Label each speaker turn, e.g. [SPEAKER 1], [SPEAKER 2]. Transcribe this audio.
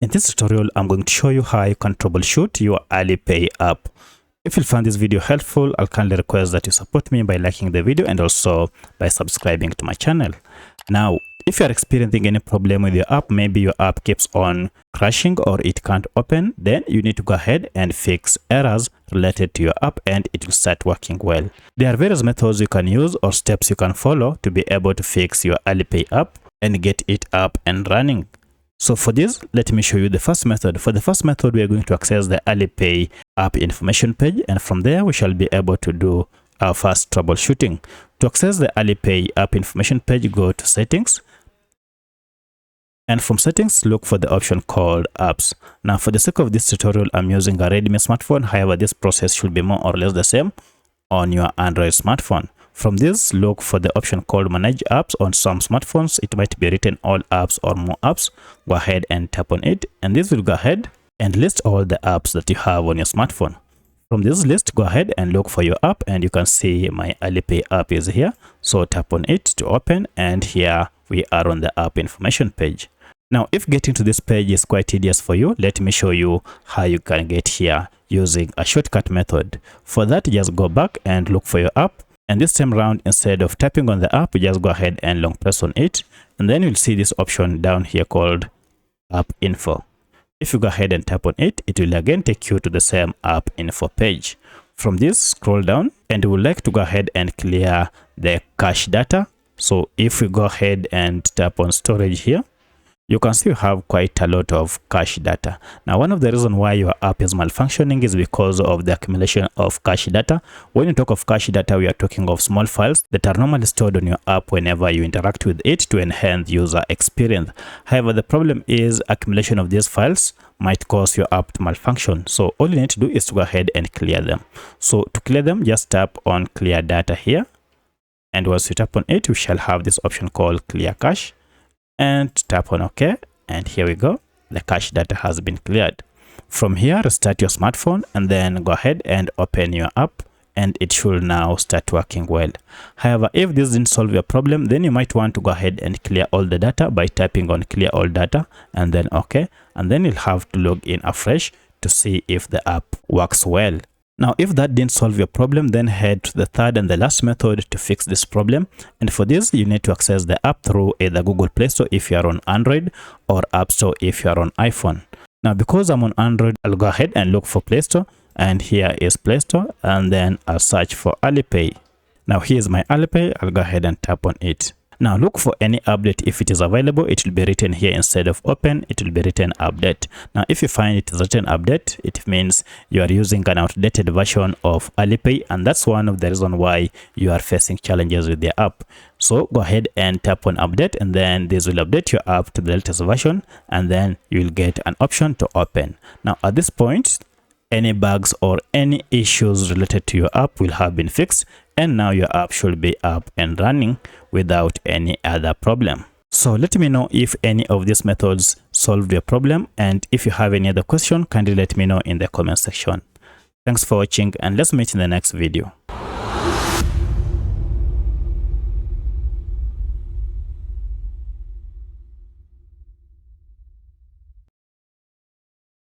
[SPEAKER 1] In this tutorial, I'm going to show you how you can troubleshoot your Alipay app. If you found this video helpful, I'll kindly request that you support me by liking the video and also by subscribing to my channel. Now, if you are experiencing any problem with your app, maybe your app keeps on crashing or it can't open, then you need to go ahead and fix errors related to your app and it will start working well. There are various methods you can use or steps you can follow to be able to fix your Alipay app and get it up and running. So for this, let me show you the first method. For the first method, we are going to access the Alipay app information page, and from there we shall be able to do our first troubleshooting. To access the Alipay app information page, go to settings, and from settings look for the option called apps. Now for the sake of this tutorial, I'm using a Redmi smartphone. However, this process should be more or less the same on your Android smartphone. From this, look for the option called manage apps. On some smartphones it might be written all apps or more apps. Go ahead and tap on it, and this will go ahead and list all the apps that you have on your smartphone. From this list, go ahead and look for your app, and you can see my Alipay app is here. So tap on it to open, and here we are on the app information page. Now, if getting to this page is quite tedious for you, let me show you how you can get here using a shortcut method. For that, just go back and look for your app. And this time around, instead of tapping on the app, you just go ahead and long press on it. And then you'll see this option down here called app info. If you go ahead and tap on it, it will again take you to the same app info page. From this, scroll down, and we would like to go ahead and clear the cache data. So if we go ahead and tap on storage here, you can see you have quite a lot of cache data. Now, one of the reasons why your app is malfunctioning is because of the accumulation of cache data. When you talk of cache data, we are talking of small files that are normally stored on your app whenever you interact with it to enhance user experience. However, the problem is accumulation of these files might cause your app to malfunction. So all you need to do is to go ahead and clear them. So to clear them, just tap on clear data here. And once you tap on it, we shall have this option called clear cache. And tap on OK, and here we go. The cache data has been cleared. From here, restart your smartphone and then go ahead and open your app, and it should now start working well. However, if this didn't solve your problem, then you might want to go ahead and clear all the data by tapping on clear all data and then OK, and then you'll have to log in afresh to see if the app works well. Now, if that didn't solve your problem, then head to the third and the last method to fix this problem. And for this, you need to access the app through either Google Play Store if you are on Android or App Store if you are on iPhone. Now, because I'm on Android, I'll go ahead and look for Play Store. And here is Play Store, and then I'll search for Alipay. Now, here's my Alipay. I'll go ahead and tap on it. Now, look for any update. If it is available, it will be written here instead of open, it will be written update. Now, if you find it is written update, it means you are using an outdated version of Alipay, and that's one of the reasons why you are facing challenges with the app. So go ahead and tap on update, and then this will update your app to the latest version, and then you will get an option to open. Now, at this point, any bugs or any issues related to your app will have been fixed, and now your app should be up and running without any other problem. So let me know if any of these methods solved your problem, and if you have any other question, kindly let me know in the comment section. Thanks for watching, and let's meet in the next video.